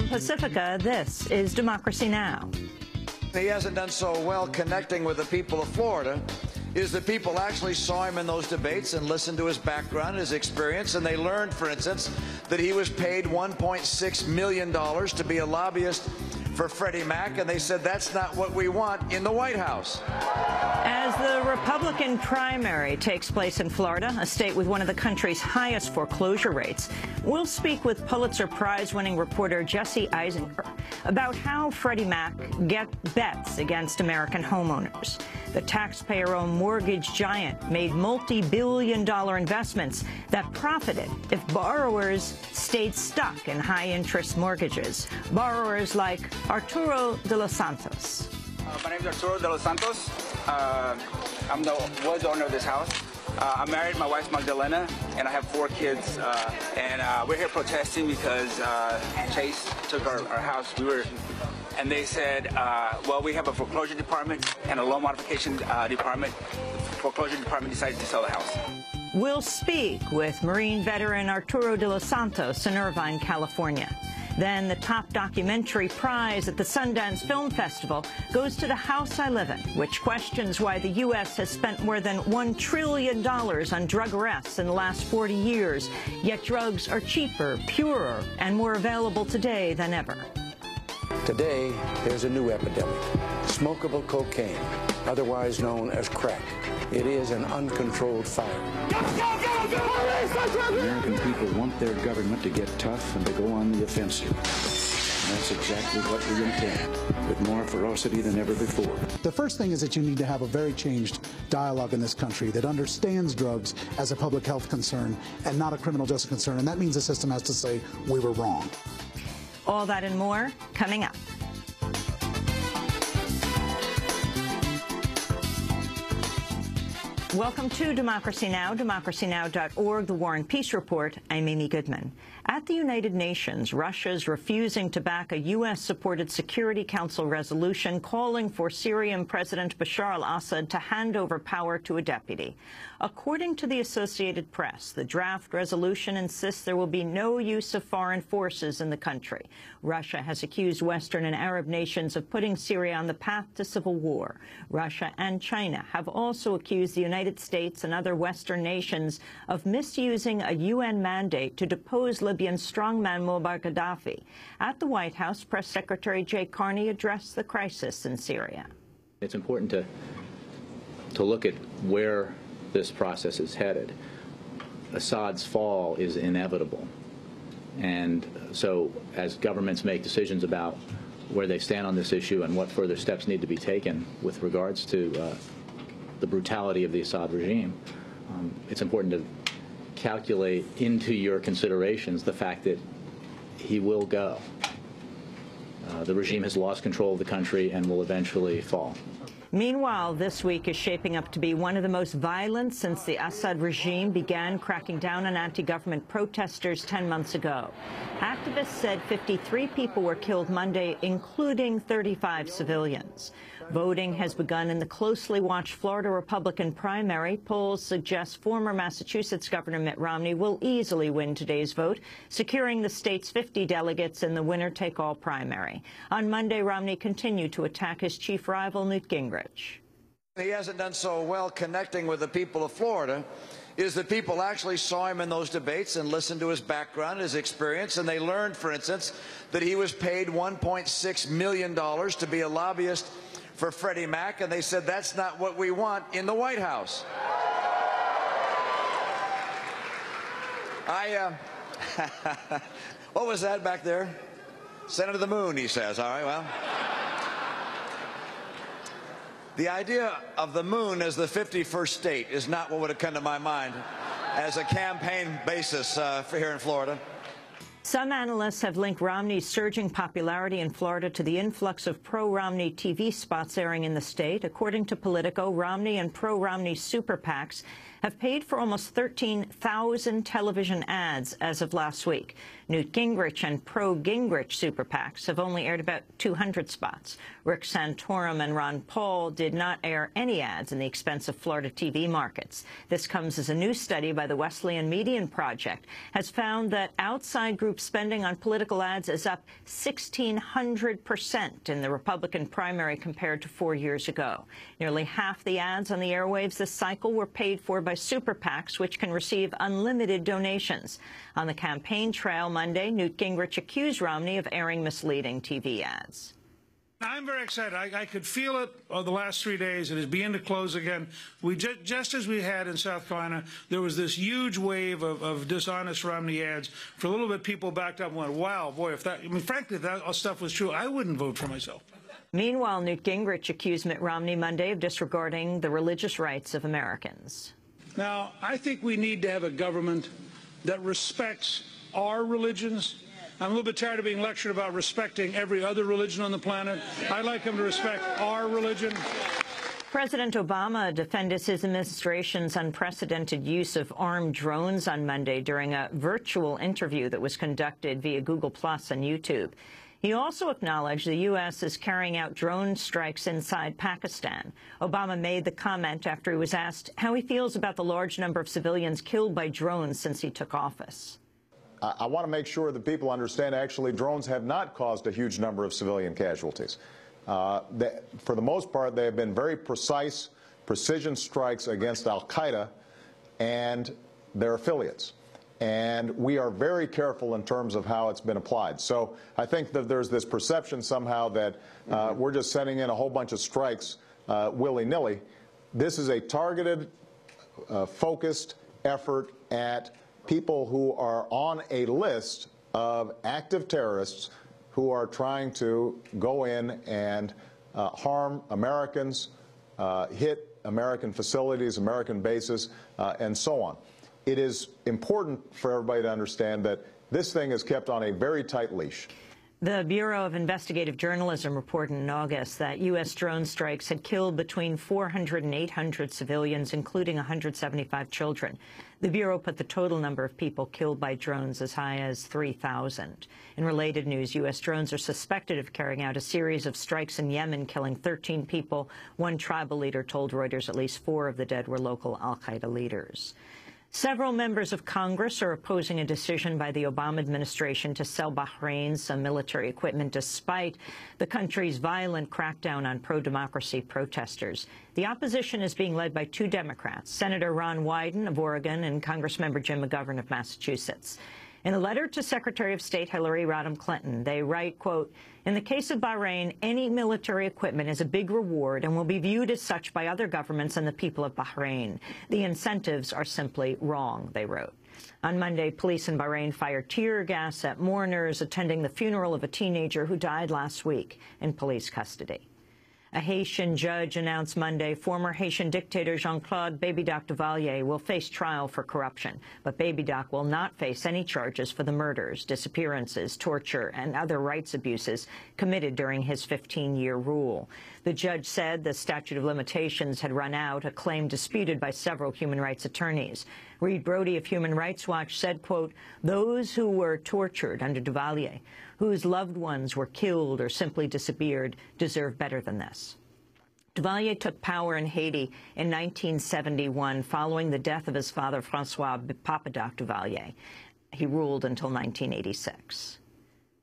From Pacifica, this is Democracy Now! He hasn't done so well connecting with the people of Florida is that people actually saw him in those debates and listened to his background, his experience, and they learned, for instance, that he was paid $1.6 million to be a lobbyist for Freddie Mac, and they said that's not what we want in the White House. As the Republican primary takes place in Florida, a state with one of the country's highest foreclosure rates, we'll speak with Pulitzer Prize-winning reporter Jesse Eisinger about how Freddie Mac bets against American homeowners. The taxpayer-owned mortgage giant made multi-billion-dollar investments that profited if borrowers stayed stuck in high-interest mortgages. Borrowers like Arturo de los Santos. My name is Arturo de los Santos. Was the owner of this house. I'm married. My wife's Magdalena, and I have 4 kids. We're here protesting because Chase took our house. And they said, well, we have a foreclosure department and a loan modification department. The foreclosure department decided to sell the house. We'll speak with Marine veteran Arturo de los Santos in Irvine, California. Then the top documentary prize at the Sundance Film Festival goes to The House I Live In, which questions why the U.S. has spent more than $1 trillion on drug arrests in the last 40 years, yet drugs are cheaper, purer, and more available today than ever. Today, there's a new epidemic, smokable cocaine, otherwise known as crack. It is an uncontrolled fire. American people want their government to get tough and to go on the offensive. And that's exactly what we intend, with more ferocity than ever before. The first thing is that you need to have a very changed dialogue in this country that understands drugs as a public health concern and not a criminal justice concern. And that means the system has to say, we were wrong. All that and more coming up. Welcome to Democracy Now!, democracynow.org, The War and Peace Report. I'm Amy Goodman. At the United Nations, Russia is refusing to back a U.S.-supported Security Council resolution calling for Syrian President Bashar al-Assad to hand over power to a deputy. According to the Associated Press, the draft resolution insists there will be no use of foreign forces in the country. Russia has accused Western and Arab nations of putting Syria on the path to civil war. Russia and China have also accused the United States and other Western nations of misusing a UN mandate to depose Libyan strongman Muammar Gaddafi. At the White House, Press Secretary Jay Carney addressed the crisis in Syria. It's important to look at where this process is headed. Assad's fall is inevitable. And so as governments make decisions about where they stand on this issue and what further steps need to be taken with regards to the brutality of the Assad regime, it's important to calculate into your considerations the fact that he will go. The regime has lost control of the country and will eventually fall. Meanwhile, this week is shaping up to be one of the most violent since the Assad regime began cracking down on anti-government protesters 10 months ago. Activists said 53 people were killed Monday, including 35 civilians. Voting has begun in the closely watched Florida Republican primary. Polls suggest former Massachusetts Governor Mitt Romney will easily win today's vote, securing the state's 50 delegates in the winner-take-all primary. On Monday, Romney continued to attack his chief rival, Newt Gingrich. He hasn't done so well connecting with the people of Florida is that people actually saw him in those debates and listened to his background, his experience, and they learned, for instance, that he was paid $1.6 million to be a lobbyist for Freddie Mac, and they said that's not what we want in the White House. What was that back there? Send it to the moon, he says. All right, well. The idea of the moon as the 51st state is not what would have come to my mind as a campaign basis for here in Florida. Some analysts have linked Romney's surging popularity in Florida to the influx of pro-Romney TV spots airing in the state. According to Politico, Romney and pro-Romney super PACs have paid for almost 13,000 television ads as of last week. Newt Gingrich and pro-Gingrich super PACs have only aired about 200 spots. Rick Santorum and Ron Paul did not air any ads in the expensive Florida TV markets. This comes as a new study by the Wesleyan Median Project has found that outside group spending on political ads is up 1,600% in the Republican primary compared to 4 years ago. Nearly half the ads on the airwaves this cycle were paid for by super PACs, which can receive unlimited donations. On the campaign trail Monday, Newt Gingrich accused Romney of airing misleading TV ads. I'm very excited. I could feel it over the last 3 days. It is beginning to close again. We just as we had in South Carolina, there was this huge wave of dishonest Romney ads. For a little bit, people backed up and went, wow, boy, if that, I mean, frankly, if that stuff was true, I wouldn't vote for myself. Meanwhile, Newt Gingrich accused Mitt Romney Monday of disregarding the religious rights of Americans. Now, I think we need to have a government that respects our religions. I'm a little bit tired of being lectured about respecting every other religion on the planet. I'd like them to respect our religion. President Obama defended his administration's unprecedented use of armed drones on Monday during a virtual interview that was conducted via Google Plus and YouTube. He also acknowledged the U.S. is carrying out drone strikes inside Pakistan. Obama made the comment after he was asked how he feels about the large number of civilians killed by drones since he took office. I want to make sure that people understand actually drones have not caused a huge number of civilian casualties. For the most part, they have been very precise, precision strikes against al-Qaeda and their affiliates. And we are very careful in terms of how it's been applied. So I think that there's this perception somehow that we're just sending in a whole bunch of strikes willy-nilly. This is a targeted, focused effort at people who are on a list of active terrorists who are trying to go in and harm Americans, hit American facilities, American bases, and so on. It is important for everybody to understand that this thing is kept on a very tight leash. The Bureau of Investigative Journalism reported in August that U.S. drone strikes had killed between 400 and 800 civilians, including 175 children. The Bureau put the total number of people killed by drones as high as 3,000. In related news, U.S. drones are suspected of carrying out a series of strikes in Yemen, killing 13 people. One tribal leader told Reuters at least 4 of the dead were local al-Qaeda leaders. Several members of Congress are opposing a decision by the Obama administration to sell Bahrain some military equipment despite the country's violent crackdown on pro-democracy protesters. The opposition is being led by 2 Democrats, Senator Ron Wyden of Oregon and Congressmember Jim McGovern of Massachusetts. In a letter to Secretary of State Hillary Rodham Clinton, they write, quote, "In the case of Bahrain, any military equipment is a big reward and will be viewed as such by other governments and the people of Bahrain. The incentives are simply wrong," they wrote. On Monday, police in Bahrain fired tear gas at mourners attending the funeral of a teenager who died last week in police custody. A Haitian judge announced Monday former Haitian dictator Jean-Claude Baby Doc Duvalier will face trial for corruption, but Baby Doc will not face any charges for the murders, disappearances, torture, and other rights abuses committed during his 15-year rule. The judge said the statute of limitations had run out, a claim disputed by several human rights attorneys. Reed Brody of Human Rights Watch said, quote, "Those who were tortured under Duvalier, whose loved ones were killed or simply disappeared, deserve better than this." Duvalier took power in Haiti in 1971 following the death of his father, Francois Papa Doc Duvalier. He ruled until 1986.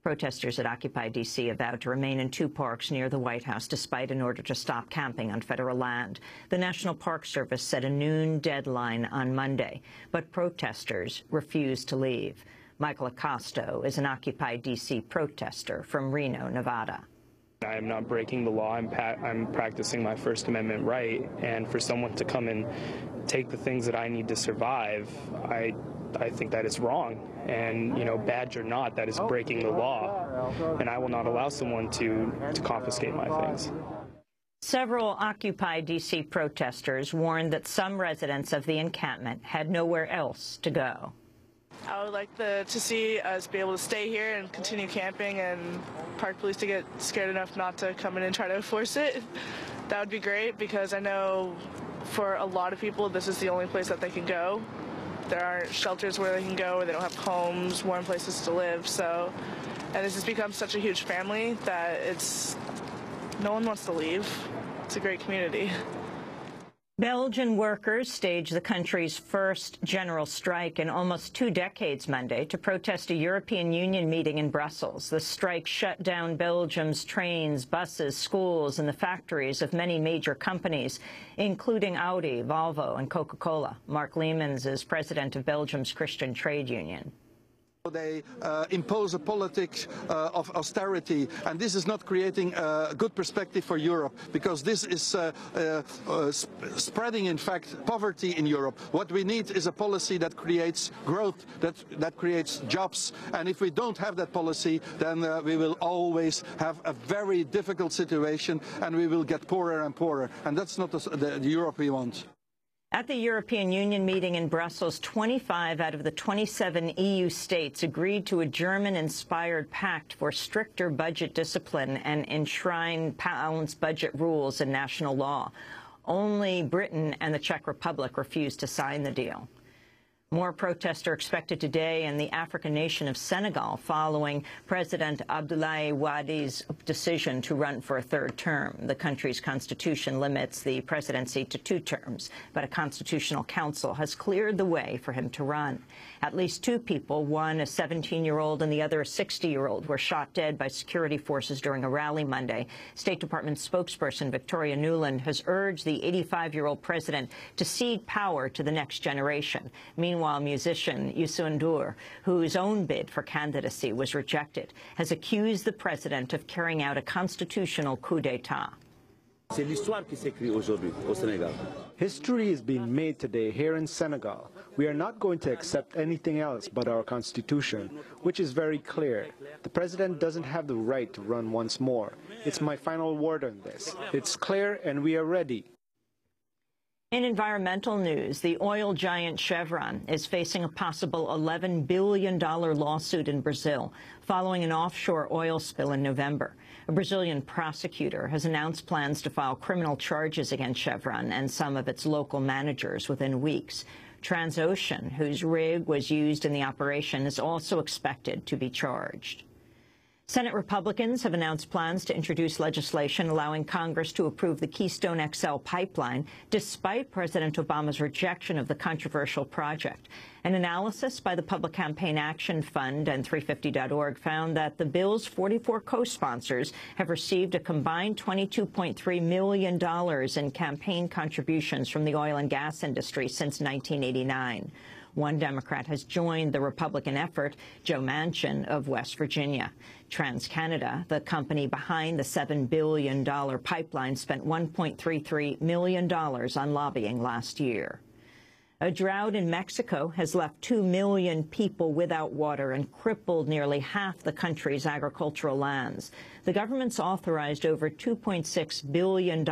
Protesters at Occupy D.C. vowed to remain in 2 parks near the White House despite an order to stop camping on federal land. The National Park Service set a noon deadline on Monday, but protesters refused to leave. Michael Acosto is an Occupy D.C. protester from Reno, Nevada. I am not breaking the law. I'm practicing my First Amendment right, and for someone to come and take the things that I need to survive, I think that is wrong. And, you know, badge or not, that is breaking the law, and I will not allow someone to confiscate my things. Several Occupy D.C. protesters warned that some residents of the encampment had nowhere else to go. I would like to see us be able to stay here and continue camping, and park police to get scared enough not to come in and try to enforce it. That would be great, because I know for a lot of people, this is the only place that they can go. There aren't shelters where they can go, or they don't have homes, warm places to live. So, and this has become such a huge family that no one wants to leave. It's a great community. Belgian workers staged the country's first general strike in almost 2 decades Monday to protest a European Union meeting in Brussels. The strike shut down Belgium's trains, buses, schools, and the factories of many major companies, including Audi, Volvo, and Coca-Cola. Mark Leemans is president of Belgium's Christian Trade Union. They impose a politic of austerity, and this is not creating a good perspective for Europe, because this is spreading, in fact, poverty in Europe. What we need is a policy that creates growth, that creates jobs, and if we don't have that policy, then we will always have a very difficult situation, and we will get poorer and poorer, and that's not the Europe we want. At the European Union meeting in Brussels, 25 out of the 27 EU states agreed to a German-inspired pact for stricter budget discipline and enshrine balanced budget rules in national law. Only Britain and the Czech Republic refused to sign the deal. More protests are expected today in the African nation of Senegal following President Abdoulaye Wade's decision to run for a 3rd term. The country's constitution limits the presidency to 2 terms, but a constitutional council has cleared the way for him to run. At least 2 people, one a 17-year-old and the other a 60-year-old, were shot dead by security forces during a rally Monday. State Department spokesperson Victoria Nuland has urged the 85-year-old president to cede power to the next generation. Meanwhile, musician Youssou N'Dour, whose own bid for candidacy was rejected, has accused the president of carrying out a constitutional coup d'etat. History is being made today here in Senegal. We are not going to accept anything else but our constitution, which is very clear. The president doesn't have the right to run once more. It's my final word on this. It's clear and we are ready. In environmental news, the oil giant Chevron is facing a possible $11 billion lawsuit in Brazil following an offshore oil spill in November. A Brazilian prosecutor has announced plans to file criminal charges against Chevron and some of its local managers within weeks. Transocean, whose rig was used in the operation, is also expected to be charged. Senate Republicans have announced plans to introduce legislation allowing Congress to approve the Keystone XL pipeline, despite President Obama's rejection of the controversial project. An analysis by the Public Campaign Action Fund and 350.org found that the bill's 44 co-sponsors have received a combined $22.3 million in campaign contributions from the oil and gas industry since 1989. One Democrat has joined the Republican effort, Joe Manchin of West Virginia. TransCanada, the company behind the $7 billion pipeline, spent $1.33 million on lobbying last year. A drought in Mexico has left 2 million people without water and crippled nearly half the country's agricultural lands. The government's authorized over $2.6 billion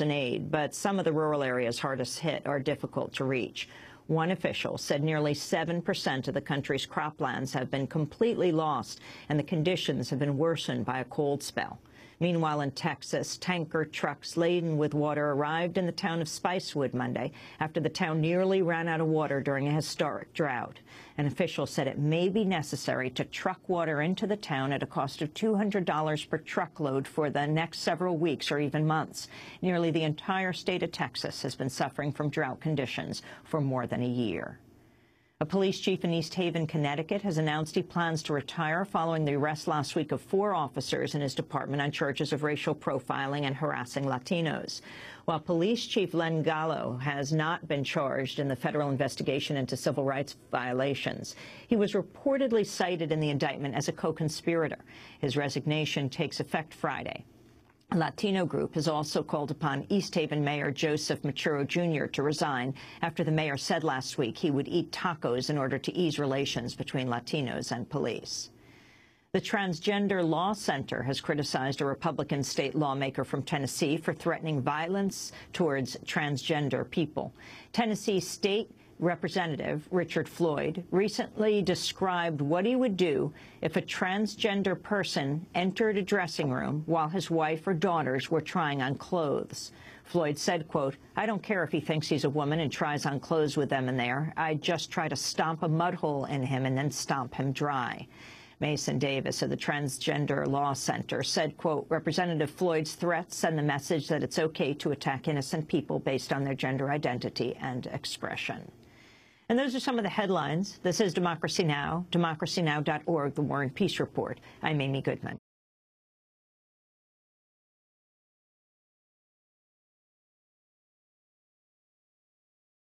in aid, but some of the rural areas hardest hit are difficult to reach. One official said nearly 7% of the country's croplands have been completely lost, and the conditions have been worsened by a cold spell. Meanwhile, in Texas, tanker trucks laden with water arrived in the town of Spicewood Monday after the town nearly ran out of water during a historic drought. An official said it may be necessary to truck water into the town at a cost of $200 per truckload for the next several weeks or even months. Nearly the entire state of Texas has been suffering from drought conditions for more than a year. A police chief in East Haven, Connecticut, has announced he plans to retire following the arrest last week of 4 officers in his department on charges of racial profiling and harassing Latinos. While Police Chief Len Gallo has not been charged in the federal investigation into civil rights violations, he was reportedly cited in the indictment as a co-conspirator. His resignation takes effect Friday. A Latino group has also called upon East Haven Mayor Joseph Machuro Jr. to resign after the mayor said last week he would eat tacos in order to ease relations between Latinos and police. The Transgender Law Center has criticized a Republican state lawmaker from Tennessee for threatening violence towards transgender people. Tennessee State Representative Richard Floyd recently described what he would do if a transgender person entered a dressing room while his wife or daughters were trying on clothes. Floyd said, quote, "I don't care if he thinks he's a woman and tries on clothes with them in there. I'd just try to stomp a mud hole in him and then stomp him dry." Mason Davis of the Transgender Law Center said, quote, "Representative Floyd's threats send the message that it's okay to attack innocent people based on their gender identity and expression." And those are some of the headlines. This is Democracy Now!, democracynow.org, The War and Peace Report. I'm Amy Goodman.